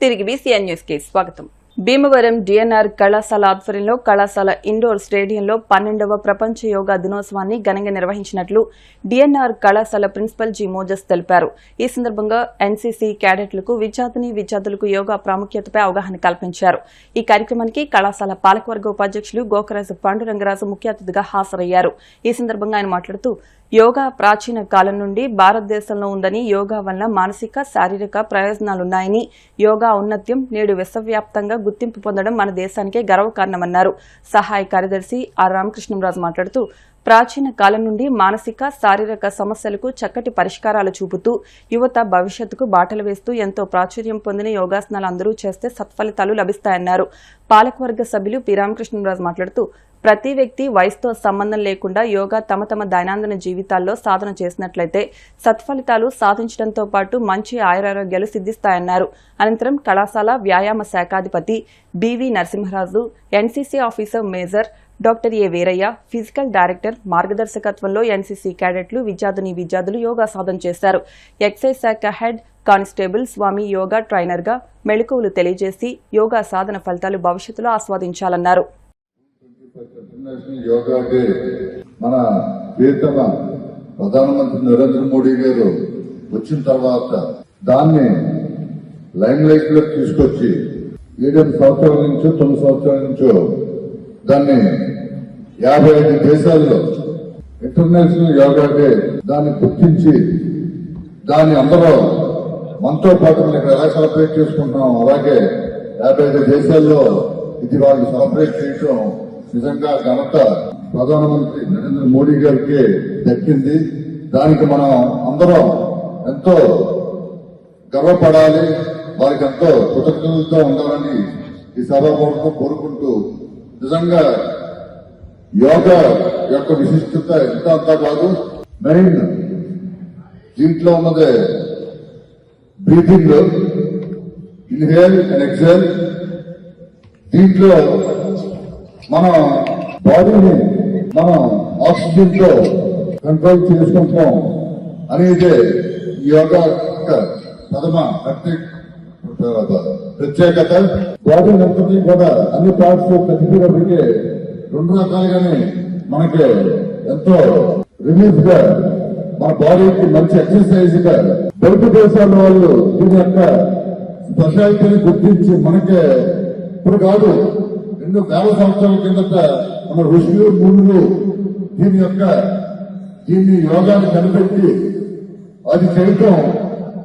తిరిగి BCN news కి స్వాగతం. భీమవరం డిఎన్ఆర్ కళాశాల ఆధ్వర్యంలో కళాశాల ఇండోర్ స్టేడియంలో 12వ ప్రపంచ యోగా దినోత్సవాన్ని ఘనంగా నిర్వహించినట్లు డిఎన్ఆర్ కళాశాల ప్రిన్సిపల్ జి మోజస్ తెలిపారు. ఈ సందర్భంగా ఎన్సీసీ క్యాడెట్లకు విద్యార్థులకు యోగా ప్రాముఖ్యతపై అవగాహన కల్పించారు. ఈ కార్యక్రమానికి కళాశాల పాలకవర్గ ఉపాధ్యక్షులు గోకరాజు పాండురంగరాజు ముఖ్య అతిథిగా హాజరయ్యారు. ఈ సందర్భంగా ఆయన మాట్లాడుతూ యోగా ప్రాచీన కాలం నుండి భారతదేశంలో ఉందని, యోగా వల్ల మానసిక శారీరక ప్రయోజనాలున్నాయని, యోగా ఔన్నత్యం నేడు విశ్వవ్యాప్తంగా గుర్తింపు పొందడం మన దేశానికే గర్వకారణమన్నారు. సహాయ కార్యదర్శి ఆర్ రామకృష్ణంరాజు మాట్లాడుతూ ప్రాచీన కాలం నుండి మానసిక శారీరక సమస్యలకు చక్కటి పరిష్కారాలు చూపుతూ యువత భవిష్యత్తుకు బాటలు వేస్తూ ఎంతో ప్రాచుర్యం పొందిన యోగాసనాలు అందరూ చేస్తే సత్ఫలితాలు లభిస్తాయన్నారు. పాలకవర్గ సభ్యులు పి రామకృష్ణంరాజు మాట్లాడుతూ ప్రతి వ్యక్తి వయసుతో సంబంధం లేకుండా యోగా తమ దైనందిన జీవితాల్లో సాధన చేసినట్లయితే సత్ఫలితాలు సాధించడంతో పాటు మంచి ఆయురారోగ్యాలు సిద్ధిస్తాయన్నారు. అనంతరం కళాశాల వ్యాయామ శాఖాధిపతి BV Narasimharaju, NCC officer major doctor A Veeraiah, physical director మార్గదర్శకత్వంలో ఎన్సీసీ క్యాడెట్లు విద్యార్థులు యోగా సాధన చేశారు. ఎక్సైజ్ శాఖ head constable Swami yoga trainer గా మెళకువలు తెలియజేసి యోగా సాధన ఫలితాలు భవిష్యత్తులో ఆస్వాదించాలన్నారు. యోగాకి మన ప్రియతమ ప్రధానమంత్రి నరేంద్ర మోడీ గారు వచ్చిన తర్వాత దాన్ని లైమ్ లైట్ లో తీసుకొచ్చి 7 సంవత్సరాల నుంచో 9 సంవత్సరాల నుంచో దాన్ని 55 దేశాల్లో ఇంటర్నేషనల్ యోగా డే దాన్ని గుర్తించి దాన్ని అందరూ మనతో పాటు మనం ఇక్కడ ఎలా సెలబ్రేట్ చేసుకుంటున్నాం అలాగే 55 దేశాల్లో ఇది వాళ్ళు సెలబ్రేట్ చేయడం నిజంగా ఘనత ప్రధానమంత్రి నరేంద్ర మోడీ గారికి దక్కింది. దానికి మనం అందరం ఎంతో గర్వపడాలి, వారికి ఎంతో కృతజ్ఞతలతో ఉండాలని ఈ సభాపూర్వకంగా కోరుకుంటూ, నిజంగా యోగా యొక్క విశిష్టత ఎంత అంతా కాదు, మెయిన్ దీంట్లో ఉన్నదే బ్రీతింగ్, ఇన్హేల్ అండ్ ఎక్సేల్. దీంట్లో మన బాడీని మనం ఆక్సిజన్ తో కంట్రోల్ చేసుకుంటాం అనేది యోగా ప్రత్యేకత. బాడీ అంతటి కూడా అన్ని పార్ట్స్ తగ్గిపోయినప్పటికీ 2 రకాలుగానే మనకి ఎంతో రిలీఫ్ గా మన బాడీకి మంచి ఎక్సర్సైజ్ గా బయట దేశాల వాళ్ళు దీని యొక్క స్పెషాలిటీని గుర్తించి మనకి ఇప్పుడు కాదు 2,000 సంవత్సరాల కిందట మన ఋషులు మునులు దీన్ని యోగాన్ని కనిపెట్టి అది చేయటం,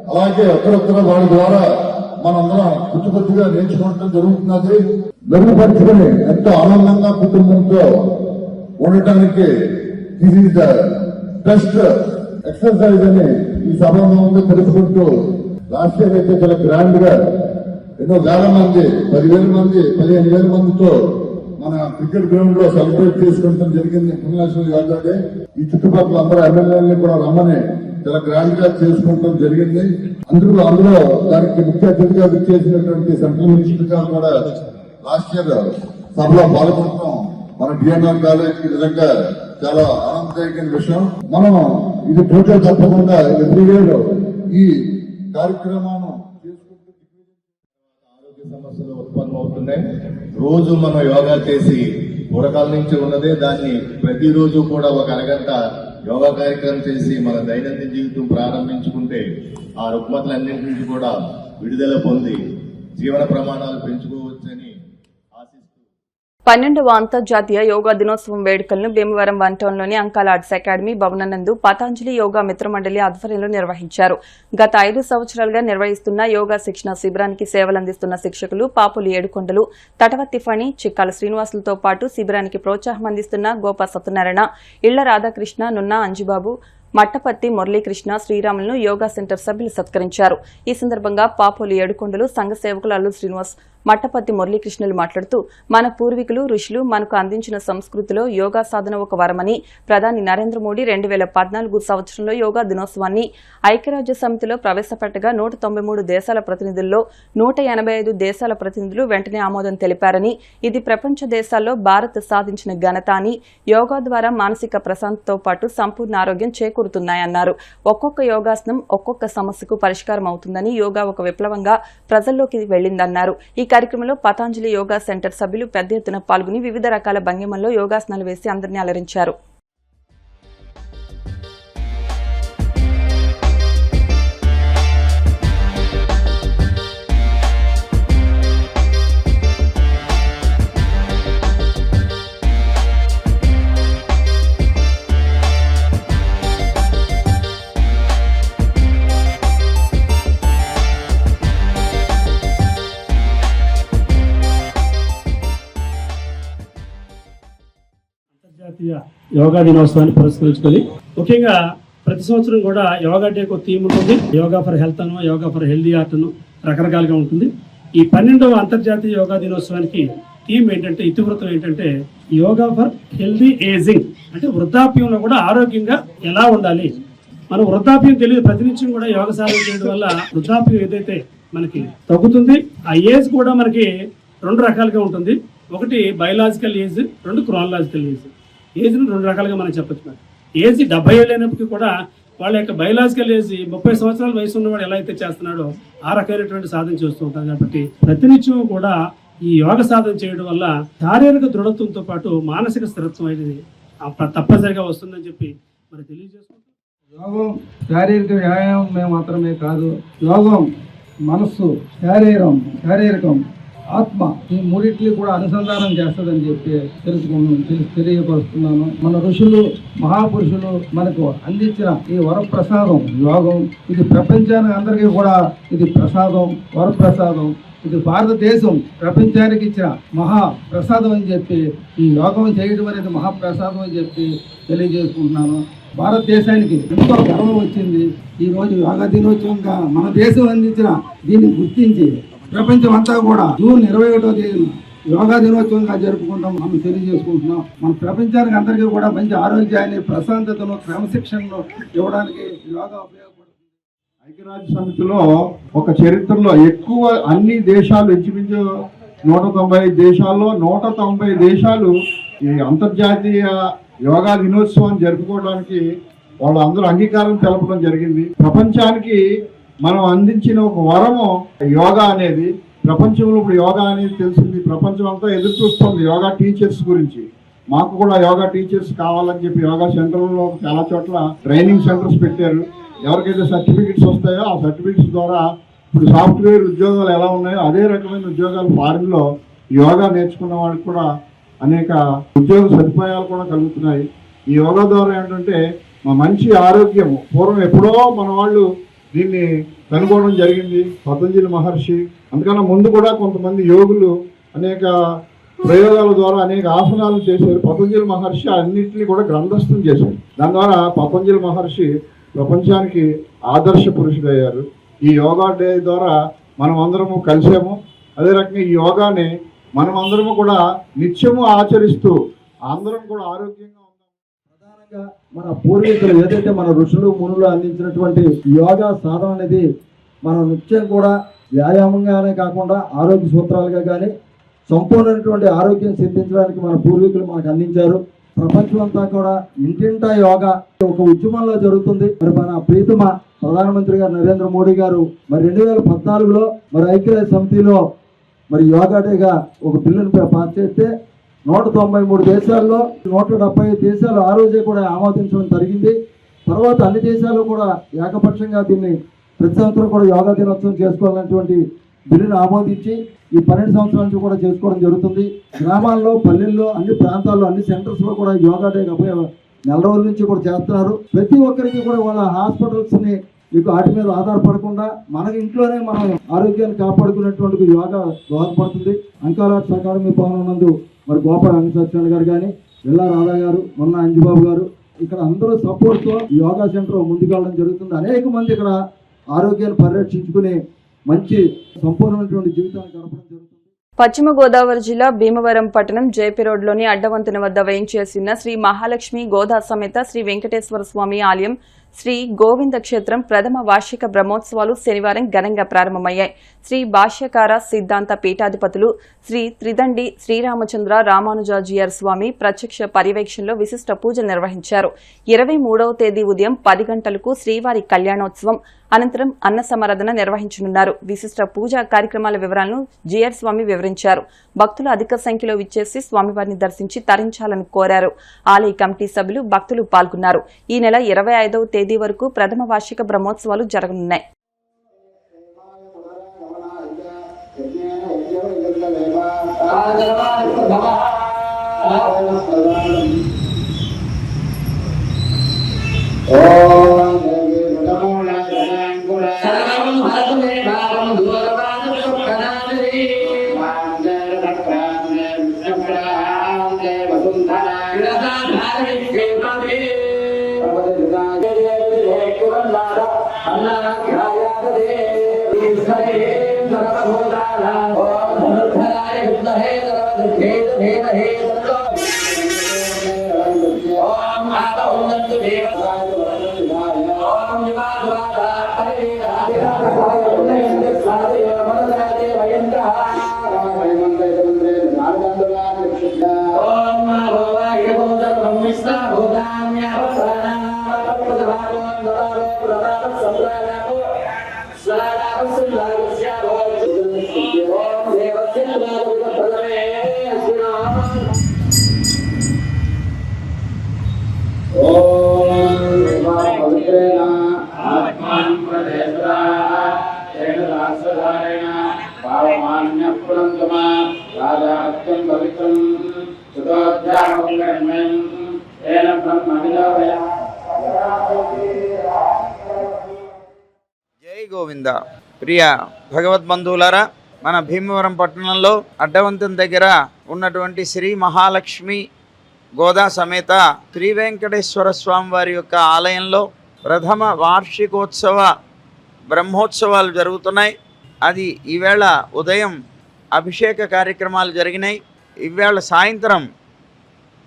అలాగే ఒకరొక్కర వాడి ద్వారా మనందరం కొద్దిగా నేర్చుకోవటం జరుగుతున్నది. మెరుగుపరుచుకుని ఎంతో ఆనందంగా కుటుంబంతో ఉండటానికి this is the best exercise అని ఈ సభలో తెలుసుకుంటూ, లాస్ట్ ఇయర్ అయితే చాలా గ్రాండ్ గా ఎన్నో వేల మంది 10,000 మంది 15,000 మందితో మన క్రికెట్ గ్రౌండ్ లో సెలబ్రేట్ చేసుకుంటాం జరిగింది ఇంటర్నేషనల్ యోగా డే. ఈ చుట్టుపక్కల అందరూ ఎమ్మెల్యేలని కూడా రమ్మని చాలా గ్రాండ్ గా చేసుకుంటాం జరిగింది. అందులో దానికి ముఖ్య అతిథిగా విచ్చేసినటువంటి సెంట్రల్ మినిస్టర్ గారు కూడా లాస్ట్ ఇయర్ సభలో పాల్గొనడం మన డిఎన్ఆర్ కాలేజ్ నిజంగా చాలా ఆనందదాయకమైన విషయం. మనం ఇది పూర్తిగా తప్పకుండా ఎవ్రీ ఇయర్ ఈ కార్యక్రమాన్ని సమస్యలు ఉత్పన్నమవుతున్నాయి. రోజు మనం యోగా చేసి పూర్వకాల నుంచి ఉన్నదే, దాన్ని ప్రతిరోజు కూడా ఒక అరగంట యోగా కార్యక్రమం చేసి మన దైనందిన జీవితం ప్రారంభించుకుంటే ఆ రుగ్మతలన్నింటి నుంచి కూడా విడుదల పొంది జీవన ప్రమాణాలు పెంచుకోవచ్చని ఆశిస్తూ 12వ అంతర్జాతీయ యోగా దినోత్సవం వేడుకలను భీమవరం 1 టౌన్లోని అంకాల ఆర్ట్స్ అకాడమీ భవనంనందు పతాంజలి యోగా మిత్రమండలి ఆధ్వర్యంలో నిర్వహించారు. గత 5 సంవత్సరాలుగా నిర్వహిస్తున్న యోగా శిక్షణ శిబిరానికి సేవలందిస్తున్న శిక్షకులు పాపులు ఏడుకొండలు, తటవర్తి ఫణి, చిక్కాల శ్రీనివాసులతో పాటు శిబిరానికి ప్రోత్సాహం అందిస్తున్న గోపా సత్యనారాయణ, ఇళ్ల రాధాకృష్ణ, నున్నా అంజిబాబు, మట్టపత్తి మురళీకృష్ణ, శ్రీరాములను యోగా సెంటర్ సభ్యులు సత్కరించారు. ఈ సందర్భంగా పాపోలు ఏడుకొండలు సంఘ సేవకులు అల్లు శ్రీనివాస్, మట్టపత్తి మురళీకృష్ణులు మాట్లాడుతూ మన పూర్వీకులు ఋషులు మనకు అందించిన సంస్కృతిలో యోగా సాధన ఒక వరమని, ప్రధాని నరేంద్ర మోడీ 2014 సంవత్సరంలో యోగా దినోత్సవాన్ని ఐక్యరాజ్య సమితిలో ప్రవేశపెట్టగా 193 దేశాల ప్రతినిధుల్లో 185 దేశాల ప్రతినిధులు వెంటనే ఆమోదం తెలిపారని, ఇది ప్రపంచ దేశాల్లో భారత్ సాధించిన ఘనత అని, యోగా ద్వారా మానసిక ప్రశాంతతో పాటు సంపూర్ణ ఆరోగ్యం చేకూరుతుందని సమకూరుతున్నాయన్నారు. ఒక్కొక్క యోగాసనం ఒక్కొక్క సమస్యకు పరిష్కారం అవుతుందని, యోగా ఒక విప్లవంగా ప్రజల్లోకి వెళ్లిందన్నారు. ఈ కార్యక్రమంలో పతాంజలి యోగా సెంటర్ సభ్యులు పెద్ద ఎత్తున పాల్గొని వివిధ రకాల భంగిమల్లో యోగాసనాలు వేసి అందరినీ అలరించారు. అంతర్జాతీయ యోగా దినోత్సవాన్ని పురస్కరించుకొని ముఖ్యంగా ప్రతి సంవత్సరం కూడా యోగా డేకు థీమ్ ఉంటుంది. యోగా ఫర్ హెల్త్ అను, యోగా ఫర్ హెల్దీ ఆర్ట్ అను రకరకాలుగా ఉంటుంది. ఈ 12వ అంతర్జాతీయ యోగా దినోత్సవానికి థీమ్ ఏంటంటే, ఇతివృత్తం ఏంటంటే యోగా ఫర్ హెల్దీ ఏజింగ్. అంటే వృద్ధాప్యంలో కూడా ఆరోగ్యంగా ఎలా ఉండాలి. మనం వృద్ధాప్యం తెలియదు, ప్రతినిత్యం కూడా యోగ సాధన చేయడం వల్ల వృద్ధాప్యం ఏదైతే మనకి తగ్గుతుంది. ఆ ఏజ్ కూడా మనకి 2 రకాలుగా ఉంటుంది. ఒకటి బయలాజికల్ ఏజ్, 2 క్రానలాజికల్ ఏజ్. ఏజ్ను 2 రకాలుగా మనం చెప్పచ్చు. ఏజ్ 70 ఏళ్ళు అయినప్పటికీ కూడా వాళ్ళ యొక్క బయలాజికల్ ఏజ్ 30 సంవత్సరాల వయసు ఉన్నవాడు ఎలా అయితే చేస్తున్నాడో ఆ రకమైనటువంటి సాధన చేస్తూ ఉంటాం. కాబట్టి ప్రతినిత్యం కూడా ఈ యోగ సాధన చేయడం వల్ల శారీరక దృఢత్వంతో పాటు మానసిక స్థిరత్వం అనేది తప్పనిసరిగా వస్తుందని చెప్పి మరి తెలియజేసుకుంటాం. యోగం శారీరక వ్యాయామం మాత్రమే కాదు, యోగం మనస్సు, శారీరకం, ఆత్మ ఈ మూడింటిని కూడా అనుసంధానం చేస్తుందని చెప్పి తెలియపరుస్తున్నాను. మన ఋషులు, మహాపురుషులు మనకు అందించిన ఈ వరప్రసాదం యోగం. ఇది ప్రపంచానికి అందరికీ కూడా ఇది ప్రసాదం, వరప్రసాదం. ఇది భారతదేశం ప్రపంచానికి ఇచ్చిన మహా ప్రసాదం అని చెప్పి, ఈ యోగం చేయడం అనేది మహాప్రసాదం అని చెప్పి తెలియజేసుకుంటున్నాను. భారతదేశానికి ఎంతో గర్వం వచ్చింది. ఈ రోజు యోగా దినోత్సవంగా మన దేశం అందించిన దీన్ని గుర్తించి ప్రపంచం అంతా కూడా జూన్ 21వ తేదీన యోగా దినోత్సవంగా జరుపుకుంటాం మనం తెలియజేసుకుంటున్నాం. మన ప్రపంచానికి అందరికీ కూడా మంచి ఆరోగ్యాన్ని, ప్రశాంతతను, క్రమశిక్షణను ఇవ్వడానికి యోగా ఉపయోగపడుతుంది. ఐక్యరాజ్య సమితిలో ఒక చరిత్రలో ఎక్కువ అన్ని దేశాలు ఇంచుమించు 190 దేశాల్లో 190 దేశాలు ఈ అంతర్జాతీయ యోగా దినోత్సవాన్ని జరుపుకోవడానికి వాళ్ళందరూ అంగీకారం తెలపడం జరిగింది. ప్రపంచానికి మనం అందించిన ఒక వరము యోగా అనేది. ప్రపంచంలో ఇప్పుడు యోగా అనేది తెలిసింది, ప్రపంచం అంతా ఎదురు చూస్తుంది యోగా టీచర్స్ గురించి. మాకు కూడా యోగా టీచర్స్ కావాలని చెప్పి యోగా సెంటర్లో చాలా చోట్ల ట్రైనింగ్ సెంటర్స్ పెట్టారు. ఎవరికైతే సర్టిఫికెట్స్ వస్తాయో ఆ సర్టిఫికెట్స్ ద్వారా ఇప్పుడు సాఫ్ట్వేర్ ఉద్యోగాలు ఎలా ఉన్నాయో అదే రకమైన ఉద్యోగాలు ఫారిన్లో యోగా నేర్చుకున్న వాళ్ళకి కూడా అనేక ఉద్యోగ సదుపాయాలు కూడా కలుగుతున్నాయి. ఈ యోగా ద్వారా ఏంటంటే మా మంచి ఆరోగ్యము, పూర్వం ఎప్పుడో మన వాళ్ళు దీన్ని కనుగొనడం జరిగింది పతంజలి మహర్షి. అందుకన్నా ముందు కూడా కొంతమంది యోగులు అనేక ప్రయోగాల ద్వారా అనేక ఆసనాలు చేశారు. పతంజలి మహర్షి అన్నింటినీ కూడా గ్రంథస్థం చేశారు. దాని ద్వారా పతంజలి మహర్షి ప్రపంచానికి ఆదర్శ పురుషుడయ్యారు. ఈ యోగా డే ద్వారా మనం అందరము కలిసాము. అదే రకంగా ఈ యోగాని మనం అందరము కూడా నిత్యము ఆచరిస్తూ అందరం కూడా ఆరోగ్యంగా ఉన్నాం. ప్రధానంగా మన పూర్వీకులు ఏదైతే మన ఋషులు మునులు అందించినటువంటి యోగా సాధన అనేది మనం నిత్యం కూడా వ్యాయామంగానే కాకుండా ఆరోగ్య సూత్రాలుగా కానీ సంపూర్ణమైనటువంటి ఆరోగ్యం సిద్ధించడానికి మన పూర్వీకులు మనకు అందించారు. ప్రపంచం అంతా కూడా ఇంటింటా యోగా ఒక ఉద్యమంలో జరుగుతుంది. మరి మన ప్రీతమ ప్రధానమంత్రి గారు నరేంద్ర మోడీ గారు మరి 2014లో మరి ఐక్యరాజ్య సమితిలో మరి యోగా డేగా ఒక బిల్లును పాస్ చేస్తే 193 దేశాల్లో 175 దేశాలు ఆ రోజే కూడా ఆమోదించడం జరిగింది. తర్వాత అన్ని దేశాలు కూడా ఏకపక్షంగా దీన్ని ప్రతి సంవత్సరం కూడా యోగా దినోత్సవం చేసుకోవాలన్నటువంటి బిల్లును ఆమోదించి ఈ 12 సంవత్సరాల నుంచి కూడా చేసుకోవడం జరుగుతుంది. గ్రామాల్లో, పల్లెల్లో, అన్ని ప్రాంతాల్లో, అన్ని సెంటర్స్లో కూడా యోగా డే నెల రోజుల నుంచి కూడా చేస్తున్నారు. ప్రతి ఒక్కరికి కూడా వాళ్ళ హాస్పిటల్స్ని మీకు వాటి మీద ఆధారపడకుండా మన ఇంట్లోనే మనం ఆరోగ్యాన్ని కాపాడుకునేటువంటి యోగా దోహదపడుతుంది. అంకాలాట్స్ అకాడమీ భవనం నందు మరి గోపాల సత్యనారాయణ గారు కానీ, విల్లా రాధా గారు, మొన్న అంజుబాబు గారు, ఇక్కడ అందరూ సపోర్ట్తో యోగా సెంటర్ ముందుకెళ్ళడం జరుగుతుంది. అనేక మంది ఇక్కడ ఆరోగ్యాన్ని పరిరక్షించుకుని మంచి సంపూర్ణమైనటువంటి జీవితాన్ని గడపడం జరుగుతుంది. పశ్చిమ గోదావరి జిల్లా భీమవరం పట్టణం జేపీ రోడ్లోని అడ్డవంతెన వద్ద వేయించేసిన శ్రీ మహాలక్ష్మి గోదా సమేత శ్రీ వెంకటేశ్వర స్వామి ఆలయం శ్రీ గోవింద క్షేత్రం ప్రథమ వార్షిక బ్రహ్మోత్సవాలు శనివారం ఘనంగా ప్రారంభమయ్యాయి. శ్రీ భాష్యకార సిద్ధాంత పీఠాధిపతులు శ్రీ త్రిదండి శ్రీరామచంద్ర రామానుజాచార్య స్వామి ప్రత్యక్ష పర్యవేక్షణలో విశిష్ట పూజలు నిర్వహించారు. 23వ తేదీ ఉదయం 10 గంటలకు శ్రీవారి కళ్యాణోత్సవం అనంతరం అన్న సమారాధన నిర్వహించనున్నారు. విశిష్ట పూజా కార్యక్రమాల వివరాలను జిఆర్ స్వామి వివరించారు. భక్తులు అధిక సంఖ్యలో విచ్చేసి స్వామివారిని దర్శించి తరించాలని కోరారు. ఆలయ కమిటీ సభ్యులు భక్తులు పాల్గొన్నారు. ఈ నెల 25వ తేదీ వరకు ప్రథమ వార్షిక బ్రహ్మోత్సవాలు జరగనున్నాయి. జై గోవింద. ప్రియ భగవద్బంధువులారా, మన భీమవరం పట్టణంలో అడ్డవంతం దగ్గర ఉన్నటువంటి శ్రీ మహాలక్ష్మి గోదా సమేత శ్రీ వెంకటేశ్వర స్వామి వారి యొక్క ఆలయంలో ప్రథమ వార్షికోత్సవ బ్రహ్మోత్సవాలు జరుగుతున్నాయి. అది ఈవేళ ఉదయం అభిషేక కార్యక్రమాలు జరిగినాయి. ఈవేళ సాయంత్రం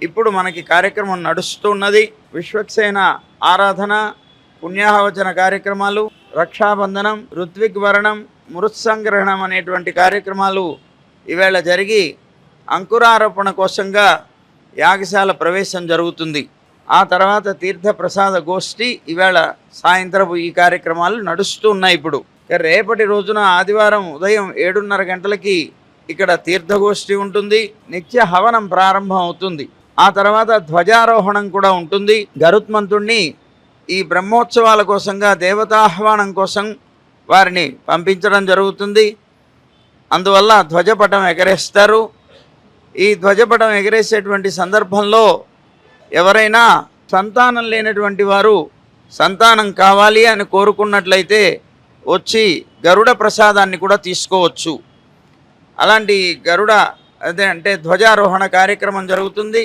ఇప్పుడు మనకి కార్యక్రమం నడుస్తున్నది. విశ్వక్సేన ఆరాధన, పుణ్యాహవచన కార్యక్రమాలు, రక్షాబంధనం, ఋత్విగ్వరణం, మృత్సంగ్రహణం అనేటువంటి కార్యక్రమాలు ఈవేళ జరిగి అంకురారోపణ కోసంగా యాగశాల ప్రవేశం జరుగుతుంది. ఆ తర్వాత తీర్థ ప్రసాద గోష్ఠి ఈవేళ సాయంత్రపు ఈ కార్యక్రమాలు నడుస్తూ ఉన్నాయి. ఇప్పుడు రేపటి రోజున ఆదివారం ఉదయం 7:30 గంటలకి ఇక్కడ తీర్థగోష్ఠి ఉంటుంది. నిత్య హవనం ప్రారంభం అవుతుంది. ఆ తర్వాత ధ్వజారోహణం కూడా ఉంటుంది. గరుత్మంతుణ్ణి ఈ బ్రహ్మోత్సవాల కోసంగా దేవతాహ్వానం కోసం వారిని పంపించడం జరుగుతుంది. అందువల్ల ధ్వజపటం ఎగరేస్తారు. ఈ ధ్వజపటం ఎగరేసేటువంటి సందర్భంలో ఎవరైనా సంతానం లేనటువంటి వారు సంతానం కావాలి అని కోరుకున్నట్లయితే వచ్చి గరుడ ప్రసాదాన్ని కూడా తీసుకోవచ్చు. అలాంటి గరుడ అంటే ధ్వజారోహణ కార్యక్రమం జరుగుతుంది.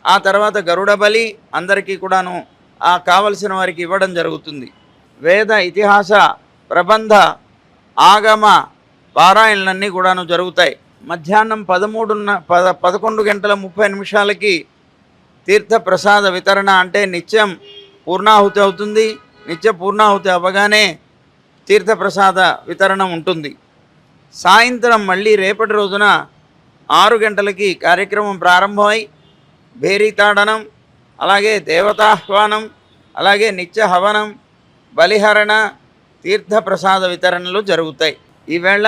ఆ తర్వాత గరుడ బలి అందరికీ కూడాను ఆ కావలసిన వారికి ఇవ్వడం జరుగుతుంది. వేద ఇతిహాస ప్రబంధ ఆగమ పారాయణలన్నీ కూడాను జరుగుతాయి. మధ్యాహ్నం 11 గంటల 30 నిమిషాలకి తీర్థ ప్రసాద వితరణ, అంటే నిత్యం పూర్ణాహుతి అవుతుంది. నిత్య పూర్ణాహుతి అవ్వగానే తీర్థ ప్రసాద వితరణ ఉంటుంది. సాయంత్రం మళ్ళీ రేపటి రోజున 6 గంటలకి కార్యక్రమం ప్రారంభమై భేరీతాడనం, అలాగే దేవతాహ్వానం, అలాగే నిత్య హవనం, బలిహరణ, తీర్థ ప్రసాద వితరణలు జరుగుతాయి. ఈవేళ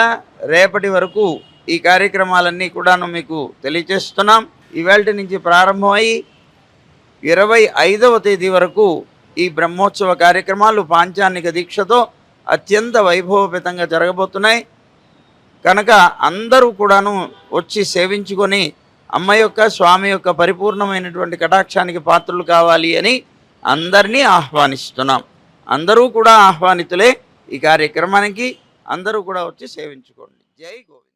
రేపటి వరకు ఈ కార్యక్రమాలన్నీ కూడాను మీకు తెలియజేస్తున్నాం. ఈవేళ నుంచి ప్రారంభమై 25వ తేదీ వరకు ఈ బ్రహ్మోత్సవ కార్యక్రమాలు పాంచాన్నిక దీక్షతో అత్యంత వైభవపేతంగా జరగబోతున్నాయి. కనుక అందరూ కూడాను వచ్చి సేవించుకొని అమ్మ యొక్క స్వామి యొక్క పరిపూర్ణమైనటువంటి కటాక్షానికి పాత్రలు కావాలి అని అందరినీ ఆహ్వానిస్తున్నాం. అందరూ కూడా ఆహ్వానితులే ఈ కార్యక్రమానికి. అందరూ కూడా వచ్చి సేవించుకోండి. జై గోవింద.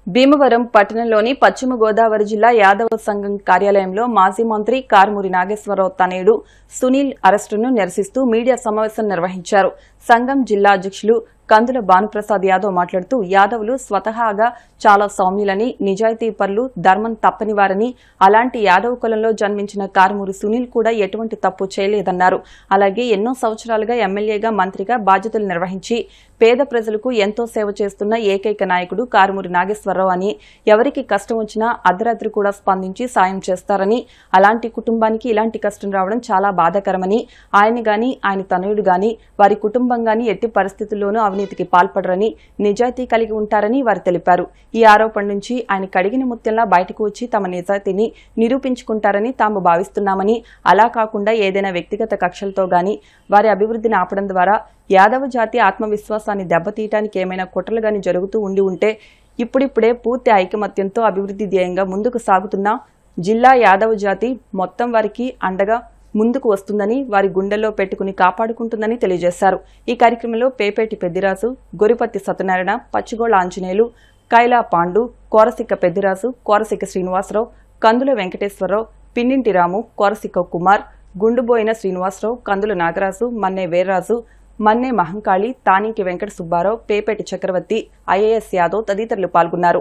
భీమవరం పట్టణంలోని పశ్చిమ గోదావరి జిల్లా యాదవ సంఘం కార్యాలయంలో మాజీ మంత్రి కారుమూరి నాగేశ్వరరావు తనయుడు సునీల్ అరెస్టును నిరసిస్తూ మీడియా సమావేశం నిర్వహించారు. సంఘం జిల్లా అధ్యక్షులు కందుల భానుప్రసాద్ యాదవ్ మాట్లాడుతూ యాదవులు స్వతహాగా చాలా సౌమ్యులని, నిజాయితీ పరులు, ధర్మం తప్పని వారని, అలాంటి యాదవ్ కులంలో జన్మించిన కారుమూరి సునీల్ కూడా ఎటువంటి తప్పు చేయలేదన్నారు. అలాగే ఎన్నో సంవత్సరాలుగా ఎమ్మెల్యేగా, మంత్రిగా బాధ్యతలు నిర్వహించి పేద ప్రజలకు ఎంతో సేవ చేస్తున్న ఏకైక నాయకుడు కారుమూరి నాగేశ్వరరావు అని, ఎవరికి కష్టం వచ్చినా అర్ధరాత్రి కూడా స్పందించి సాయం చేస్తారని, అలాంటి కుటుంబానికి ఇలాంటి కష్టం రావడం చాలా బాధాకరమని, ఆయన గాని, ఆయన తనయుడు గాని, వారి కుటుంబం గాని ఎట్టి పరిస్థితుల్లోనూ అవినీతికి పాల్పడరని, నిజాయితీ కలిగి ఉంటారని వారు తెలిపారు. ఈ ఆరోపణ నుంచి ఆయన కడిగిన ముత్యంలా బయటకు వచ్చి తమ నిజాయితీని నిరూపించుకుంటారని తాము భావిస్తున్నామని, అలా కాకుండా ఏదైనా వ్యక్తిగత కక్షలతో గాని వారి అభివృద్ధిని ఆపడం ద్వారా యాదవ జాతి ఆత్మవిశ్వాసాన్ని దెబ్బతీయడానికి ఏమైనా కుట్రలు గాని జరుగుతూ ఉంటే ఇప్పుడిప్పుడే పూర్తి ఐకమత్యంతో అభివృద్ధి ధ్యేయంగా ముందుకు సాగుతున్న జిల్లా యాదవ జాతి మొత్తం వారికి అండగా ముందుకు వస్తుందని, వారి గుండెల్లో పెట్టుకుని కాపాడుకుంటుందని తెలియజేశారు. ఈ కార్యక్రమంలో పేపేటి పెద్దిరాజు, గొరిపత్తి సత్యనారాయణ, పచ్చిగోళ్ల ఆంజనేయులు, కైలా పాండు, కోరసిక్క పెద్దిరాజు, కోరసిక్క శ్రీనివాసరావు, కందుల వెంకటేశ్వరరావు, పిన్నింటి రాము, కోరసిక్క కుమార్, గుండుబోయిన శ్రీనివాసరావు, కందుల నాగరాజు, మన్నే వీర్రాజు, మన్నే మహంకాళి, తానింకి వెంకట సుబ్బారావు, పేపేటి చక్రవర్తి, ఐఏఎస్ యాదవ్ తదితరులు పాల్గొన్నారు.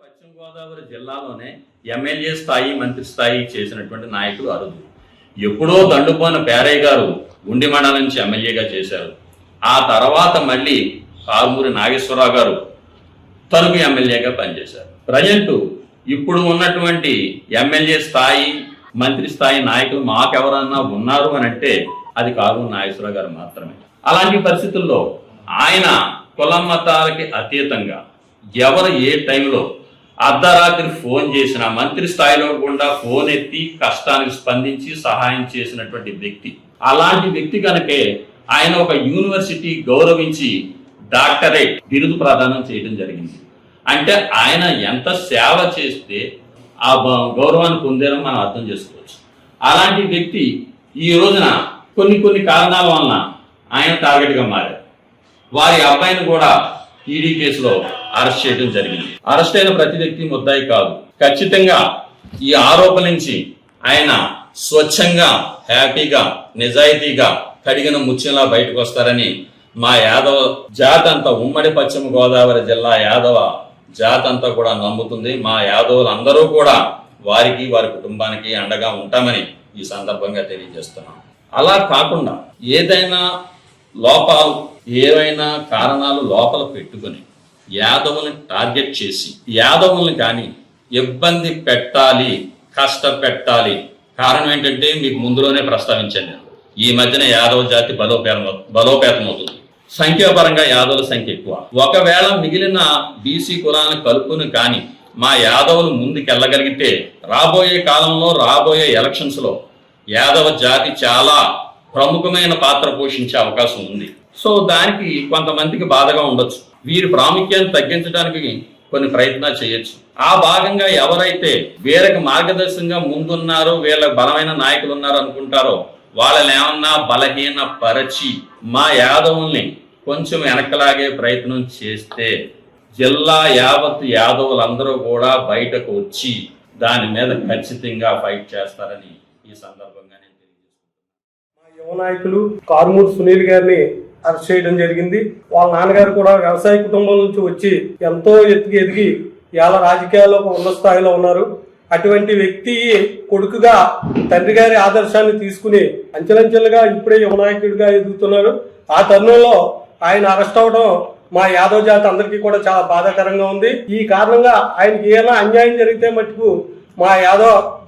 పశ్చిమ గోదావరి జిల్లాలోనే ఎమ్మెల్యే స్థాయి, మంత్రి స్థాయి చేసినటువంటి నాయకులు అరుదు. ఎప్పుడో దండుపోయిన పేరయ్య గారు గుండి మండలం నుంచి ఎమ్మెల్యేగా చేశారు. ఆ తర్వాత మళ్ళీ కారుమూరి నాగేశ్వరరావు గారు తణుకు ఎమ్మెల్యేగా పనిచేశారు. ప్రజెంట్ ఇప్పుడు ఉన్నటువంటి ఎమ్మెల్యే స్థాయి, మంత్రి స్థాయి నాయకులు మాకెవరన్నా ఉన్నారు అని అంటే అది కారుమూరి నాగేశ్వరరావు గారు మాత్రమే. అలాంటి పరిస్థితుల్లో ఆయన కులం మతాలకి అతీతంగా ఎవరు ఏ టైంలో అర్ధరాత్రి ఫోన్ చేసిన మంత్రి స్థాయిలో కూడా ఫోన్ ఎత్తి కష్టానికి స్పందించి సహాయం చేసినటువంటి వ్యక్తి. అలాంటి వ్యక్తి కనుకే ఆయన ఒక యూనివర్సిటీ గౌరవించి డాక్టరేట్ బిరుదు ప్రదానం చేయడం జరిగింది. అంటే ఆయన ఎంత సేవ చేస్తే ఆ గౌరవాన్ని పొందారో మనం అర్థం చేసుకోవచ్చు. అలాంటి వ్యక్తి ఈ రోజున కొన్ని కారణాల వలన ఆయన టార్గెట్గా మారారు. వారి అబ్బాయిని కూడా ఈడీ కేసులో అరెస్ట్ చేయడం జరిగింది. అరెస్ట్ అయిన ప్రతి వ్యక్తి ముద్దాయి కాదు. ఖచ్చితంగా ఈ ఆరోపణ నుంచి ఆయన స్వచ్ఛంగా, హ్యాపీగా, నిజాయితీగా కడిగిన ముత్యంలా బయటకు వస్తారని మా యాదవ జాతి అంతా, ఉమ్మడి పశ్చిమ గోదావరి జిల్లా యాదవ జాతి అంతా కూడా నమ్ముతుంది. మా యాదవులందరూ కూడా వారికి, వారి కుటుంబానికి అండగా ఉంటామని ఈ సందర్భంగా తెలియజేస్తున్నాం. అలా కాకుండా ఏదైనా లోపాలు, ఏవైనా కారణాలు లోపల పెట్టుకుని యాదవుల్ని టార్గెట్ చేసి యాదవుల్ని కానీ ఇబ్బంది పెట్టాలి, కష్టపెట్టాలి. కారణం ఏంటంటే మీకు ముందులోనే ప్రస్తావించాను, ఈ మధ్యన యాదవ జాతి బలోపేతమవుతుంది. సంఖ్యాపరంగా యాదవుల సంఖ్య ఎక్కువ. ఒకవేళ మిగిలిన బీసీ కులాలను కలుపుకుని కానీ మా యాదవులు ముందుకెళ్ళగలిగితే రాబోయే కాలంలో, రాబోయే ఎలక్షన్స్ లో యాదవ జాతి చాలా ప్రముఖమైన పాత్ర పోషించే అవకాశం ఉంది. సో దానికి కొంతమందికి బాధగా ఉండొచ్చు. వీరి ప్రాముఖ్యాన్ని తగ్గించడానికి కొన్ని ప్రయత్నాలు చేయొచ్చు. ఆ భాగంగా ఎవరైతే వీరికి మార్గదర్శకంగా ముందున్నారో, వీళ్ళ బలమైన నాయకులు ఉన్నారు అనుకుంటారో వాళ్ళని ఏమన్నా బలహీన పరచి మా యాదవుల్ని కొంచెం వెనకలాగే ప్రయత్నం చేస్తే జిల్లా యావత్ యాదవులందరూ కూడా బయటకు వచ్చి దాని మీద ఖచ్చితంగా ఫైట్ చేస్తారని ఈ సందర్భంగా నేను తెలియజేస్తున్నాను. మా యువ నాయకులు కారుమూరి సునీల్ గారిని అరెస్ట్ చేయడం జరిగింది. వాళ్ళ నాన్నగారు కూడా వ్యవసాయ కుటుంబం నుంచి వచ్చి ఎంతో ఎదిగి ఇవాళ రాజకీయాల్లో ఉన్న స్థాయిలో ఉన్నారు. అటువంటి వ్యక్తి కొడుకుగా తండ్రి గారి ఆదర్శాన్ని తీసుకుని అంచెలంచెలుగా ఇప్పుడే యువ నాయకుడిగా ఎదుగుతున్నారు. ఆ తరుణంలో ఆయన అరెస్ట్ అవడం మా యాదవ్ జాతి అందరికీ కూడా చాలా బాధాకరంగా ఉంది. ఈ కారణంగా ఆయనకి ఏమైనా అన్యాయం జరిగితే మటుకు మా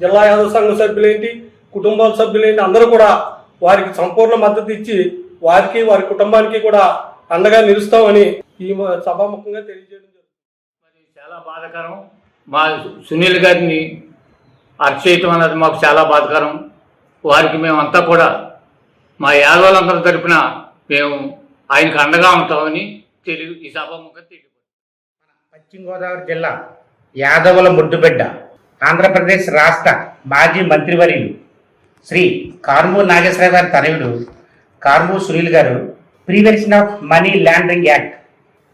జిల్లా యాదవ్ సంఘ సభ్యులేంటి, కుటుంబాల సభ్యులేంటి అందరూ కూడా వారికి సంపూర్ణ మద్దతు ఇచ్చి వారికి, వారి కుటుంబానికి కూడా అండగా నిలుస్తామని ఈ సభాముఖంగా తెలియజేయడం జరుగుతుంది. చాలా బాధాకరం. మా సునీల్ గారిని అరెస్ట్ చేయటం అనేది మాకు చాలా బాధాకరం. వారికి మేమంతా కూడా మా యాదవులందరి తరఫున మేము ఆయనకు అండగా ఉంటామని ఈ సభాముఖంగా తెలియదు. పశ్చిమ గోదావరి జిల్లా యాదవుల ముద్దుబిడ్డ, ఆంధ్రప్రదేశ్ రాష్ట్ర మాజీ మంత్రివర్యులు శ్రీ కారుమూరి నాగేశ్వరరావు గారి తనయుడు కారుమూరి సునీల్ గారు prevention of money laundering act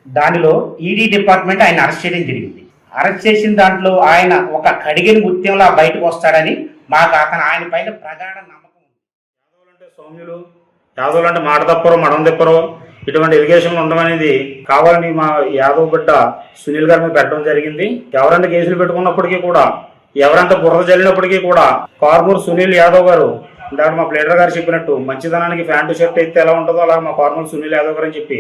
దానిలో ఈడీ డిపార్ట్మెంట్ ఆయన అరెస్ట్ చేయడం జరిగింది. అరెస్ట్ చేసిన దాంట్లో ఆయన ఒక కడిగిన ముత్యంలా బయటకు వస్తాడని మాకు ఆయన పైన ప్రగాఢ నమ్మకం ఉంది. యాదవులు అంటే సౌమ్యులు, యాదవులు అంటే మాట తప్పరు మడం తిప్పరు ఇటువంటి ఎలిగేషన్లు ఉండడం అనేది కావాలని మా యాదవ్ బిడ్డ సునీల్ గారి మీద పెట్టడం జరిగింది. ఎవరంత కేసులు పెట్టుకున్నప్పటికీ కూడా, ఎవరంత బురద జల్లినప్పటికీ కూడా కార్మూర్ సునీల్ యాదవ్ గారు ఇందాక మా ప్లేడర్ గారు చెప్పినట్టు మంచిదనానికి ప్యాంటు షర్ట్ అయితే ఎలా ఉంటుందో అలా మా కార్మూర్ సునీల్ యాదవ్ గారు అని చెప్పి,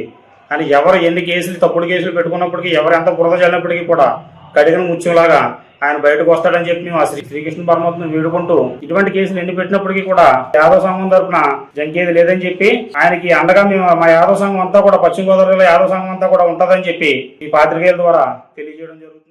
అని ఎవరు ఎన్ని కేసులు తప్పుడు కేసులు పెట్టుకున్నప్పటికీ, ఎవరు ఎంత బురద జల్లినప్పటికీ కూడా కడిగిన ముత్యంలాగా ఆయన బయటకు వస్తాడని చెప్పి మేము ఆ శ్రీకృష్ణ పరమాత్మను వేడుకుంటూ, ఇటువంటి కేసులు ఎన్ని పెట్టినప్పటికీ కూడా యాదవ సంఘం తరఫున జంకేది లేదని చెప్పి, ఆయనకి అండగా మేము మా యాదవ సంఘం అంతా కూడా, పశ్చిమ గోదావరిలో యాదవ సంఘం అంతా కూడా ఉంటుందని చెప్పి ఈ పాత్రికేయుల ద్వారా తెలియజేయడం జరుగుతుంది.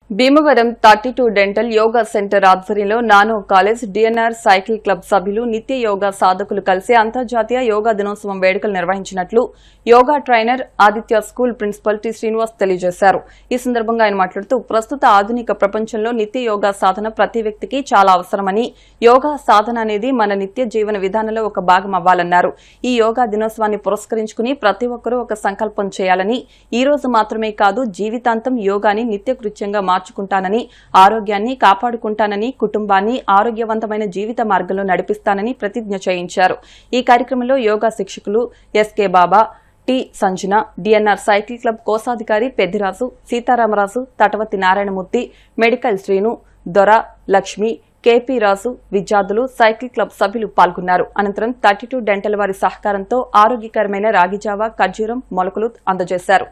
భీమవరం 32 డెంటల్ యోగా సెంటర్ ఆధ్వర్యంలో nano college DNR cycle club సభ్యులు నిత్య యోగా సాధకులు కలిసి అంతర్జాతీయ యోగా దినోత్సవం వేడుకలు నిర్వహించినట్లు yoga trainer Aditya school principal T Srinivas తెలియజేశారు. ఈ సందర్భంగా ఆయన మాట్లాడుతూ, ప్రస్తుత ఆధునిక ప్రపంచంలో నిత్య యోగా సాధన ప్రతి వ్యక్తికి చాలా అవసరమని, యోగా సాధన అనేది మన నిత్య జీవన విధానంలో ఒక భాగం అవ్వాలన్నారు. ఈ యోగా దినోత్సవాన్ని పురస్కరించుకుని ప్రతి ఒక్కరూ ఒక సంకల్పం చేయాలని, ఈ రోజు మాత్రమే కాదు జీవితాంతం యోగాని నిత్యకృత్యంగా మార్చుకుంటానని, ఆరోగ్యాన్ని కాపాడుకుంటానని, కుటుంబాన్ని ఆరోగ్యవంతమైన జీవిత మార్గంలో నడిపిస్తానని ప్రతిజ్ఞ చేయించారు. ఈ కార్యక్రమంలో యోగా శిక్షకులు SK Baba, T Sanjana, DNR cycle club కోశాధికారి పెద్దిరాజు, సీతారామరాజు, తటవతి నారాయణమూర్తి, మెడికల్ శ్రీను, దొర, లక్ష్మి, కేపీ రాజు, విద్యార్థులు, సైకిల్ క్లబ్ సభ్యులు పాల్గొన్నారు. అనంతరం 32 డెంటల్ వారి సహకారంతో ఆరోగ్యకరమైన రాగిజావ, ఖర్జూరం, మొలకలు అందజేశారు.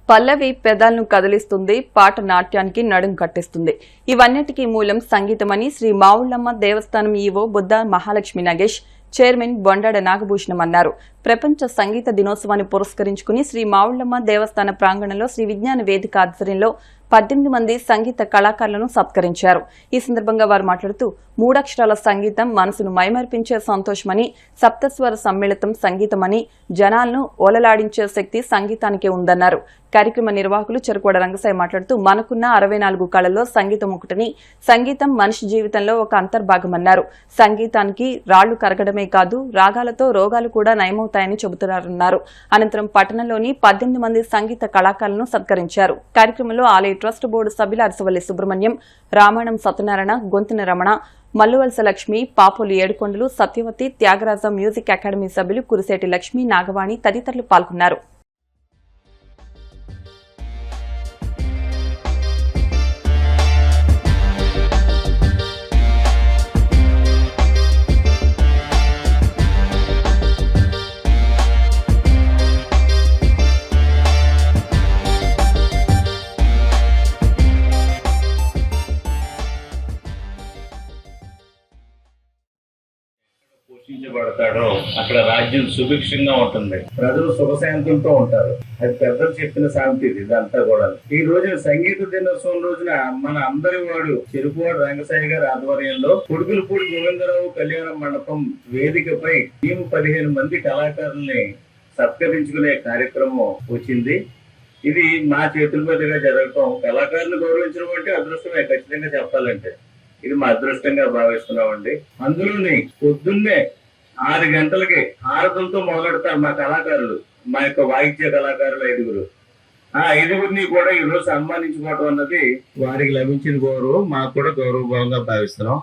పల్లవి పెదాలను కదిలిస్తుంది, పాట నాట్యానికి నడుం కట్టిస్తుంది. ఇవన్నిటికీ మూలం సంగీతమని శ్రీ మావుళ్లమ్మ దేవస్థానం ఈవో బుద్ధ మహాలక్ష్మి నగేష్, చైర్మన్ బొండాడ నాగభూషణం అన్నారు. ప్రపంచ సంగీత దినోత్సవాన్ని పురస్కరించుకుని శ్రీ మావుళ్లమ్మ దేవస్థాన ప్రాంగణంలో శ్రీ విజ్ఞాన వేదిక ఆధ్వర్యంలో 18 మంది సంగీత కళాకారులను సత్కరించారు. ఈ సందర్భంగా వారు మాట్లాడుతూ, మూడక్షరాల సంగీతం మనసును మైమర్పించే సంతోషమని, సప్తస్వర సమ్మిళితం సంగీతమని, జనాలను ఓలలాడించే శక్తి సంగీతానికే ఉందన్నారు. కార్యక్రమ నిర్వాహకులు చెరుకోడ రంగసాయి మాట్లాడుతూ, మనకున్న 64 కళల్లో సంగీతం ఒకటని, సంగీతం మనిషి జీవితంలో ఒక అంతర్భాగమన్నారు. సంగీతానికి రాళ్లు కరగడమే కాదు, రాగాలతో రోగాలు కూడా నయమవుతాయని చెబుతున్నారన్నారు. అనంతరం పట్టణంలోని 18 మంది సంగీత కళాకారులను సత్కరించారు. కార్యక్రమంలో ఆలయ ట్రస్ట్ బోర్డు సభ్యులు అరసవల్లి సుబ్రహ్మణ్యం, రామాయణం సత్యనారాయణ, గొంతున రమణ, మల్లువలస లక్ష్మి, పాపోలు ఏడుకొండలు, సత్యవతి, త్యాగరాజ మ్యూజిక్ అకాడమీ సభ్యులు కురిసేటి లక్ష్మి, నాగవాణి తదితరులు పాల్గొన్నారు. పోషించబడతాడో అక్కడ రాజ్యం సుభిక్షంగా ఉంటుంది, ప్రజలు సుఖశాంతులతో ఉంటారు. అది పెద్దలు చెప్పిన శాంతి ఇదంతా కూడా. ఈ రోజున సంగీత దినోత్సవం రోజున మన అందరి వాడు చెరుకువాడు రంగసాయి గారి ఆధ్వర్యంలో కొడుకులపూడి గోవిందరావు కళ్యాణ మండపం వేదికపై 15 మంది కళాకారుల్ని సత్కరించుకునే కార్యక్రమం వచ్చింది. ఇది మా చేతుల మీదుగా జరగటం, కళాకారులు గౌరవించడం అంటే అదృష్టమే ఖచ్చితంగా చెప్పాలంటే. ఇది మా అదృష్టంగా భావిస్తున్నామండి. అందులోని పొద్దున్నే 6 గంటలకి హారతులతో మొదలెడతారు మా కళాకారులు, మా యొక్క వాయిద్య కళాకారులు 5గురు. ఆ 5గురిని కూడా ఈ రోజు సన్మానించుకోవడం అన్నది వారికి లభించిన గౌరవం, మాకు కూడా గౌరవభావంగా భావిస్తున్నాం.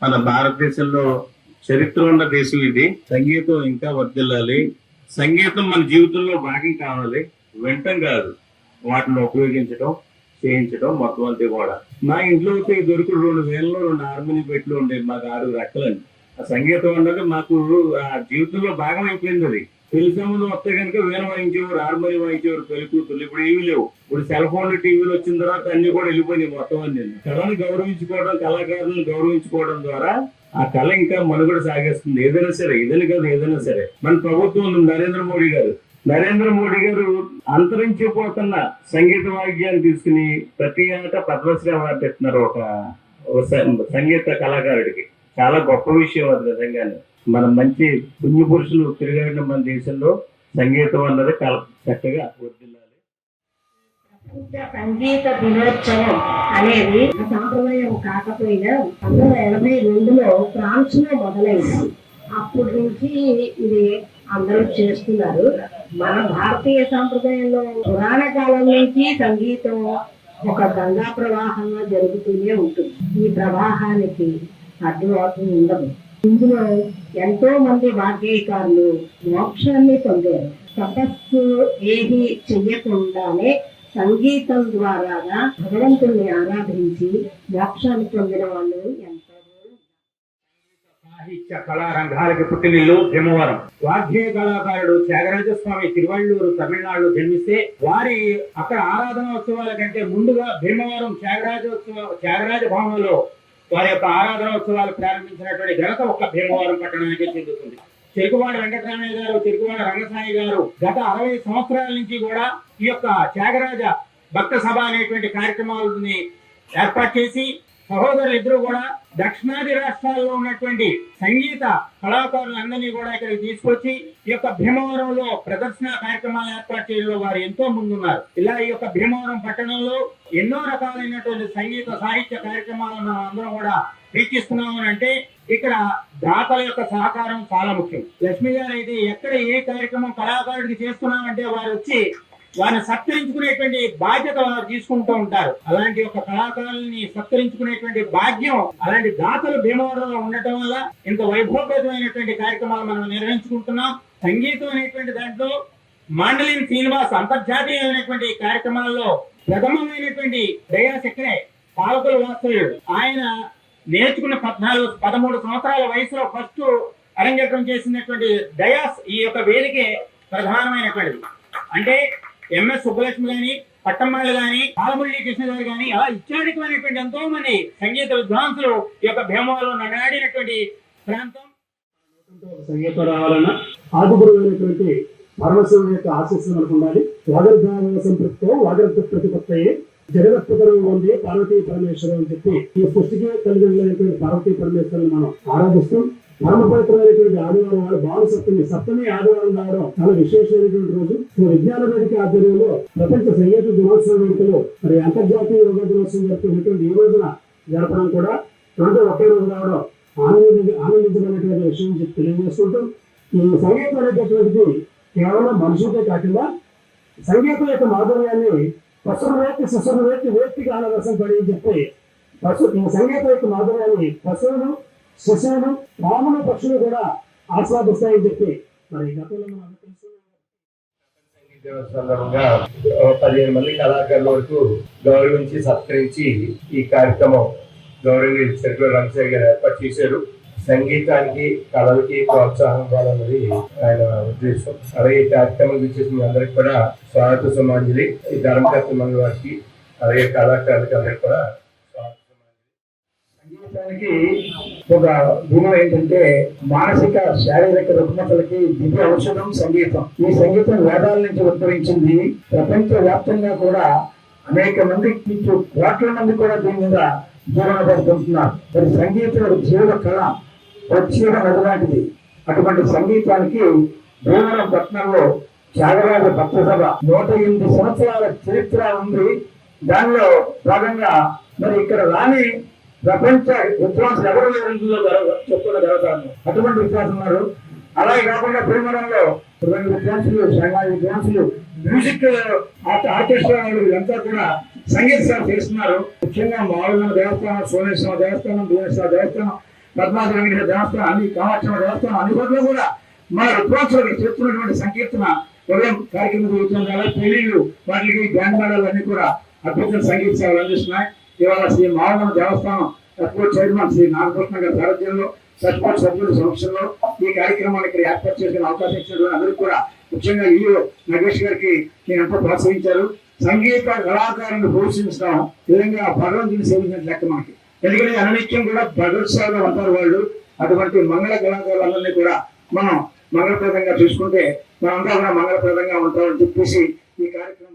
మన భారతదేశంలో చరిత్ర ఉన్న దేశం ఇది. సంగీతం ఇంకా వర్ధిల్లాలి. సంగీతం మన జీవితంలో భాగం కావాలి, వినటం కాదు, వాటిని ఉపయోగించడం. చేయించడం మొత్తం అంతా కూడా. మా ఇంట్లో అయితే దొరుకుడు 2000లో 2 హార్మోని పెట్లు ఉండేవి, మాకు 6 రెక్కలండి. ఆ సంగీతం అన్నది మాకు ఆ జీవితంలో భాగం అయిపోయింది. అది పెళ్లి సంబంధం వస్తే కనుక వీణ వాయించేవారు, హార్మోని వాయించేవారు పెళ్లి కూతురు. ఇప్పుడు ఏమీ లేవు. ఇప్పుడు సెల్ ఫోన్లు, టీవీలు వచ్చిన తర్వాత అన్ని కూడా వెళ్ళిపోయినాయి మొత్తం అన్ని. కళను గౌరవించుకోవడం, కళాకారులను గౌరవించుకోవడం ద్వారా ఆ కళ ఇంకా మనుగడ సాగేస్తుంది. ఏదైనా సరే, ఇదని కాదు ఏదైనా సరే. మన ప్రభుత్వం నరేంద్ర మోడీ గారు అంతరించిపోతున్న సంగీత వాయిద్యాన్ని తీసుకుని ప్రతి ఏటా పద్మశ్రీ అవార్డు ఇస్తున్నారు ఒక సంగీత కళాకారుడికి. చాలా గొప్ప విషయం అది నిజంగానే. మనం మంచి పుణ్య పురుషులు తిరిగాడిన మన దేశంలో సంగీతం అన్నది చక్కగా వర్ధిల్లాలి. సంగీత దినోత్సవం అనేది సాంప్రదాయం కాకపోయినా 1982లో ఫ్రాన్స్ లో మొదలైంది. అప్పటి నుంచి ఇది అందరూ చేస్తున్నారు. మన భారతీయ సాంప్రదాయంలో పురాణ కాలం నుంచి సంగీతం ఒక గంగా ప్రవాహంగా జరుగుతూనే ఉంటుంది. ఈ ప్రవాహానికి అడ్డువాటు ఉండదు. ఇందులో ఎంతో మంది వాగ్గేయకారులు మోక్షాన్ని పొందారు. తపస్సు ఏది చెయ్యకుండానే సంగీతం ద్వారా భగవంతుని ఆరాధించి మోక్షాన్ని పొందిన వాళ్ళు ఎంతో. సాహిత్య కళారంగాలకి పుట్టినిల్లు భీమవరం. వాగ్గేయ కళాకారుడు త్యాగరాజస్వామి తిరువళ్ళూరు తమిళనాడులో జన్మిస్తే వారి అక్కడ ఆరాధనోత్సవాల కంటే ముందుగా భీమవరం త్యాగరాజ భవనంలో వారి యొక్క ఆరాధనోత్సవాలు ప్రారంభించినటువంటి ఘనత ఒక్క భీమవరం పట్టణానికి చెందుతుంది. చెరుకువాడ వెంకటరామయ్య గారు, చెరుకువాడ రంగసాయి గారు గత 60 సంవత్సరాల నుంచి కూడా ఈ యొక్క త్యాగరాజ భక్త సభ అనేటువంటి కార్యక్రమాలని ఏర్పాటు చేసి సహోదరులు ఇద్దరు కూడా దక్షిణాది రాష్ట్రాల్లో ఉన్నటువంటి సంగీత కళాకారులందరినీ కూడా ఇక్కడికి తీసుకొచ్చి ఈ యొక్క భీమవరంలో ప్రదర్శన కార్యక్రమాలు ఏర్పాటు చేయడంలో వారు ఎంతో ముందున్నారు. ఇలా ఈ యొక్క భీమవరం పట్టణంలో ఎన్నో రకాలైనటువంటి సంగీత సాహిత్య కార్యక్రమాలను మనం అందరం కూడా వీక్షిస్తున్నాము అంటే ఇక్కడ దాతల యొక్క సహకారం చాలా ముఖ్యం. లక్ష్మి గారు అయితే ఎక్కడ ఏ కార్యక్రమం కళాకారుడికి చేస్తున్నామంటే వారు వచ్చి వారిని సత్కరించుకునేటువంటి బాధ్యత వారు తీసుకుంటూ ఉంటారు. అలాంటి ఒక కళాకారుల్ని సత్కరించుకునేటువంటి భాగ్యం అలాంటి దాతలు భీమవరంలో ఉండటం వల్ల ఇంత వైభవపేతమైనటువంటి కార్యక్రమాలు మనం నిర్వహించుకుంటున్నాం. సంగీతం అనేటువంటి దాంట్లో మాండలిన్ శ్రీనివాస్ అంతర్జాతీయమైనటువంటి కార్యక్రమాల్లో ప్రథమమైనటువంటి డయాస్ ఇక్కడే పాలకుల వాస్తవ్యుడు. ఆయన నేర్చుకున్న 13 సంవత్సరాల వయసులో ఫస్ట్ అరంగేట్రం చేసినటువంటి డయాస్ ఈ యొక్క వేదికే ప్రధానమైనటువంటిది. అంటే ఎంఎస్ సుబ్బలక్ష్మి గాని, పట్టమ్మాళ్ళు గాని, బాలమురళీ కృష్ణ గారు గాని అలా ఇత్యాదికమైనటువంటి ఎంతో మంది సంగీత విద్వాంసులు ఈ యొక్క భీమవరంలో నడాడినటువంటి ప్రాంతం. సంగీతం రావాలన్నా ఆదిగురువైనటువంటి పరమశివుని యొక్క ఆశీస్సులు మనకు ఉండాలి. వాగర్ధాన సంపృక్తో వాగర్ధ ప్రతిపత్తయే జగత్పతరం ఉంది పార్వతీ పరమేశ్వరం అని చెప్పి ఈ సృష్టికి కలిగినటువంటి పార్వతీ పరమేశ్వరుని మనం ఆరాధిస్తాం. పరమ పవిత్రమైనటువంటి ఆదివారం వాడు భాను సప్తమి ఆదివారం రావడం చాలా విశేషమైనటువంటి రోజు. విజ్ఞాన వేదిక ఆధ్వర్యంలో ప్రపంచ సంగీత దినోత్సవం వేడుకలు మరి అంతర్జాతీయ యోగా దినోత్సవం జరుపుకున్నటువంటి ఈ రోజున జరపడం కూడా రెండు ఒకే రోజు రావడం ఆనందించబడినటువంటి విషయం చెప్పి తెలియజేసుకుంటూ ఈ సంగీతం అనేటటువంటిది కేవలం మనుషులకే కాకుండా సంగీతం యొక్క మాధుర్యాన్ని పశువులు వేట్టి శిశువులు వేట్టిగా ఆనరసం పడి చెప్పి ఈ సంగీతం యొక్క మాధుర్యాన్ని పశువులు శిశువులు రాములు పక్షులు కూడా ఆస్వాదిస్తాయని చెప్పి మరి గతంలో సందర్భంగా 15 మంది కళాకారుల వరకు గౌరవించి సత్కరించి ఈ కార్యక్రమం గౌరవ చెరుకుల రంగసాయి గారు ఏర్పాటు చేశారు. సంగీతానికి కళలకి ప్రోత్సాహం ఇవ్వాలన్నది ఆయన ఉద్దేశం. అలాగే ఈ కార్యక్రమం చేసిన అందరికి కూడా స్వాగత సమాంజలి. ఈ ధర్మకర్త మంది వారికి అలాగే కళాకారులకి అందరికి కూడా సంగీతానికి ఒక గుణం ఏంటంటే మానసిక శారీరక రుగ్మతలకి దివ్య ఔషధం సంగీతం. ఈ సంగీతం వేదాల నుంచి ఉద్భవించింది. ప్రపంచ వ్యాప్తంగా కూడా అనేక మంది కోట్ల మంది కూడా దీని మీద జీవన పడుతుంటున్నారు. మరి సంగీతం ఒక జీవ కళ, ఒక జీవ నది లాంటిది. అటువంటి సంగీతానికి భీమవరం పట్టణంలో త్యాగరాజ భక్త సభ 108 సంవత్సరాల చరిత్ర ఉంది. దానిలో భాగంగా మరి ఇక్కడ రాని ప్రపంచ విద్వాంసులు ఎవరు చెప్పుకున్న జరుగుతారు. అటువంటి విద్వాంసులు ఉన్నారు. అలాగే కాకుండా భీమవరంలో విద్వాంసులు, సంఘాల విద్వాంసులు, మ్యూజిక్ ఆర్కెస్ట్రా వీళ్ళంతా కూడా సంగీత సేవ చేస్తున్నారు. ముఖ్యంగా మామూలు దేవస్థానం, సోమేశ్వర దేవస్థానం, భువనేశ్వర దేవస్థానం, పద్మావతి వెంకటేశ్వర దేవస్థానం, అన్ని కామాక్షమ్మ దేవస్థానం, అన్ని చోట్ల కూడా మన విద్వాంసులకు చెప్తున్నటువంటి సంకీర్తన ఉదయం కార్యక్రమం జరుగుతుంది. అలాగే పెళ్లిళ్ళు వాటికి బ్యాండ్ మేళాలు అన్ని కూడా అద్భుతమైన సంగీత సేవలు అందిస్తున్నాయి. ఇవాళ శ్రీ మావన దేవస్థానం ఎస్పోర్ట్ చైర్మన్ శ్రీ నాగకృష్ణ గారి సారథ్యంలో ఎస్పోర్ట్ సభ్యుల సమక్షంలో ఈ కార్యక్రమాన్ని ఇక్కడ ఏర్పాటు చేసుకునే అవకాశం ఇచ్చినటువంటి అందరికీ కూడా, ముఖ్యంగా ఈఓ నగేష్ గారికి నేను ఎంతో ప్రోత్సహించారు. సంగీత కళాకారులను ప్రోత్సహించడం విధంగా భగవంతుని సేవించినట్టు లెక్క మనకి. ఎందుకంటే అననిత్యం కూడా భగవత్ సేవలో ఉంటారు వాళ్ళు. అటువంటి మంగళ కళాకారులందరినీ కూడా మనం మంగళప్రదంగా చూసుకుంటే మనంతా కూడా మంగళప్రదంగా ఉంటామని చెప్పేసి ఈ కార్యక్రమం.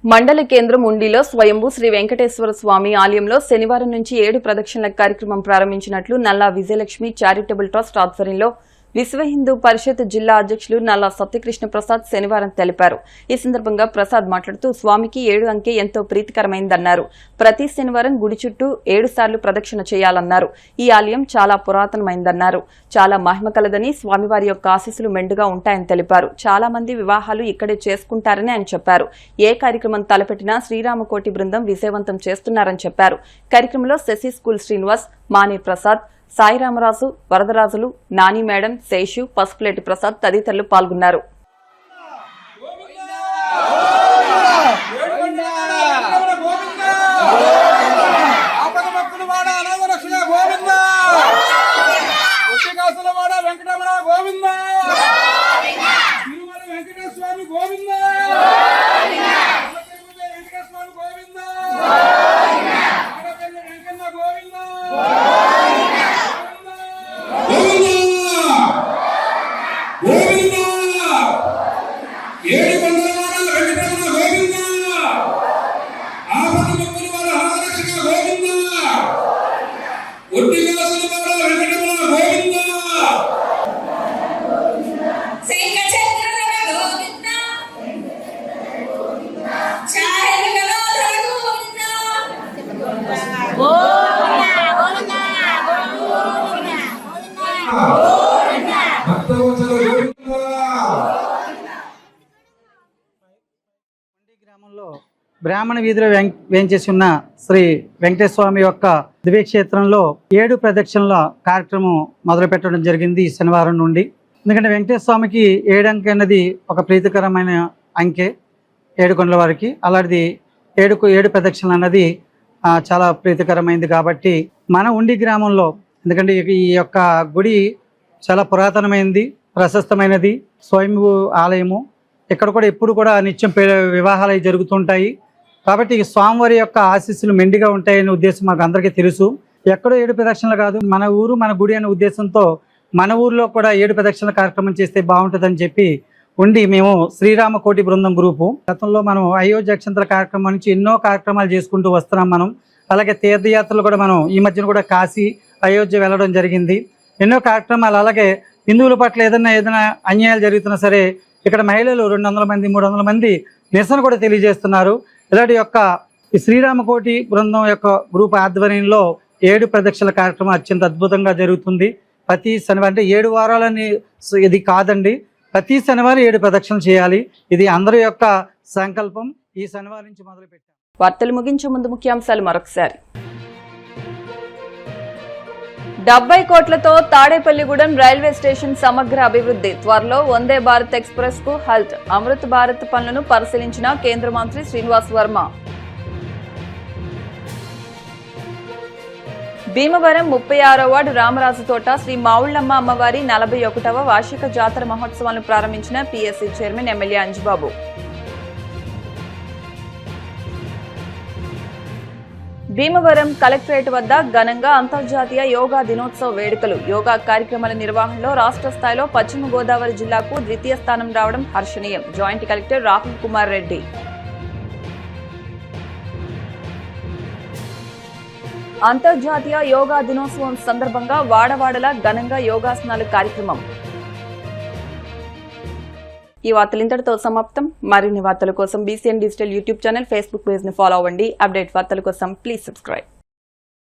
మండల కేంద్రం ఉండిలో స్వయంభూ శ్రీ వెంకటేశ్వర స్వామి ఆలయంలో శనివారం నుంచి 7 ప్రదక్షిణల కార్యక్రమం ప్రారంభించినట్లు నల్లా విజయలక్ష్మి చారిటబుల్ ట్రస్ట్ ఆధ్వర్యంలో విశ్వ హిందూ పరిషత్ జిల్లా అధ్యక్షులు నల్లా సత్యకృష్ణ ప్రసాద్ శనివారం తెలిపారు. ఈ సందర్భంగా ప్రసాద్ మాట్లాడుతూ స్వామికి 7 అంకె ఎంతో ప్రీతికరమైందన్నారు. ప్రతి శనివారం గుడి చుట్టూ 7 సార్లు ప్రదక్షిణ చేయాలన్నారు. ఈ ఆలయం చాలా పురాతనమైందన్నారు. చాలా మహిమ కలదని, స్వామివారి యొక్క ఆశీస్సులు మెండుగా ఉంటాయని తెలిపారు. చాలా మంది వివాహాలు ఇక్కడే చేసుకుంటారని ఆయన చెప్పారు. ఏ కార్యక్రమం తలపెట్టినా శ్రీరామకోటి బృందం విజయవంతం చేస్తున్నారని చెప్పారు. కార్యక్రమంలో శశి స్కూల్ శ్రీనివాస్, మానే ప్రసాద్, సాయిరామరాజు, వరదరాజులు, నాని మేడం, శేషు, పసుపులేటి ప్రసాద్ తదితరులు పాల్గొన్నారు. గ్రామంలో బ్రాహ్మణ వీధిలో వేంచేసి ఉన్న శ్రీ వెంకటేశ్వర స్వామి యొక్క దివ్యక్షేత్రంలో 7 ప్రదక్షిణల కార్యక్రమం మొదలు పెట్టడం జరిగింది ఈ శనివారం నుండి. ఎందుకంటే వెంకటేశ్వర స్వామికి 7 అంకె అన్నది ఒక ప్రీతికరమైన అంకె 7 కొండల వారికి. అలాంటిది 7 ప్రదక్షిణలు అన్నది చాలా ప్రీతికరమైంది. కాబట్టి మన ఉండి గ్రామంలో, ఎందుకంటే ఈ యొక్క గుడి చాలా పురాతనమైనది, ప్రశస్తమైనది, స్వయంభూ ఆలయము. ఇక్కడ కూడా ఎప్పుడు కూడా నిత్యం వివాహాలు జరుగుతుంటాయి. కాబట్టి స్వామివారి యొక్క ఆశీస్సులు మెండిగా ఉంటాయనే ఉద్దేశం మాకు అందరికీ తెలుసు. ఎక్కడో 7 ప్రదక్షిణలు కాదు, మన ఊరు మన గుడి అనే ఉద్దేశంతో మన ఊర్లో కూడా 7 ప్రదక్షిణల కార్యక్రమం చేస్తే బాగుంటుందని చెప్పి ఉండి మేము శ్రీరామకోటి బృందం గ్రూపు గతంలో మనం అయోధ్య అక్షంతల కార్యక్రమం నుంచి ఎన్నో కార్యక్రమాలు చేసుకుంటూ వస్తున్నాం మనం. అలాగే తీర్థయాత్రలు కూడా మనం ఈ మధ్యన కూడా కాశీ, అయోధ్య వెళ్ళడం జరిగింది. ఎన్నో కార్యక్రమాలు. అలాగే హిందువుల పట్ల ఏదైనా అన్యాయాలు జరుగుతున్నా సరే ఇక్కడ మహిళలు 200 మంది 300 మంది నిరసన కూడా తెలియజేస్తున్నారు. ఇలాంటి యొక్క ఈ శ్రీరామకోటి బృందం యొక్క గ్రూప్ ఆధ్వర్యంలో 7 ప్రదక్షిణల కార్యక్రమం అత్యంత అద్భుతంగా జరుగుతుంది. ప్రతి శనివారం, అంటే 7 వారాలని ఇది కాదండి, ప్రతి శనివారం 7 ప్రదక్షిణలు చేయాలి. ఇది అందరి యొక్క సంకల్పం. ఈ శనివారం నుంచి మొదలు పెట్టాం. వార్తలు ముగించే ముందు ముఖ్యాంశాలు మరొకసారి. 70 కోట్లతో తాడేపల్లిగూడెం రైల్వే స్టేషన్ సమగ్ర అభివృద్ధి. త్వరలో వందే భారత్ ఎక్స్ప్రెస్ కు హల్ట్. అమృత్ భారత్ పనులను పరిశీలించిన కేంద్ర మంత్రి శ్రీనివాస్ వర్మ. భీమవరం 36వ వార్డు రామరాజు తోట శ్రీ మావుళ్లమ్మ అమ్మవారి 41వ వార్షిక జాతర మహోత్సవాలను ప్రారంభించిన PSC chairman MLA Anjubabu. Bhimavaram collectorate వద్ద ఘనంగా అంతర్జాతీయ యోగా దినోత్సవ వేడుకలు. యోగా కార్యక్రమాల నిర్వహణలో రాష్ట్ర స్థాయిలో పశ్చిమ గోదావరి జిల్లాకు ద్వితీయ స్థానం రావడం హర్షణీయం. Joint collector Rahul Kumar Reddy. అంతర్జాతీయ యోగా దినోత్సవం సందర్భంగా వాడవాడల ఘనంగా యోగాసనాల కార్యక్రమం. ఈ వార్తలు ఇంతటితో సమాప్తం. మరిన్ని వార్తల కోసం BCN digital YouTube channel, Facebook page ని ఫాలో అవ్వండి. అప్డేట్ వార్తల కోసం ప్లీజ్ సబ్స్క్రైబ్.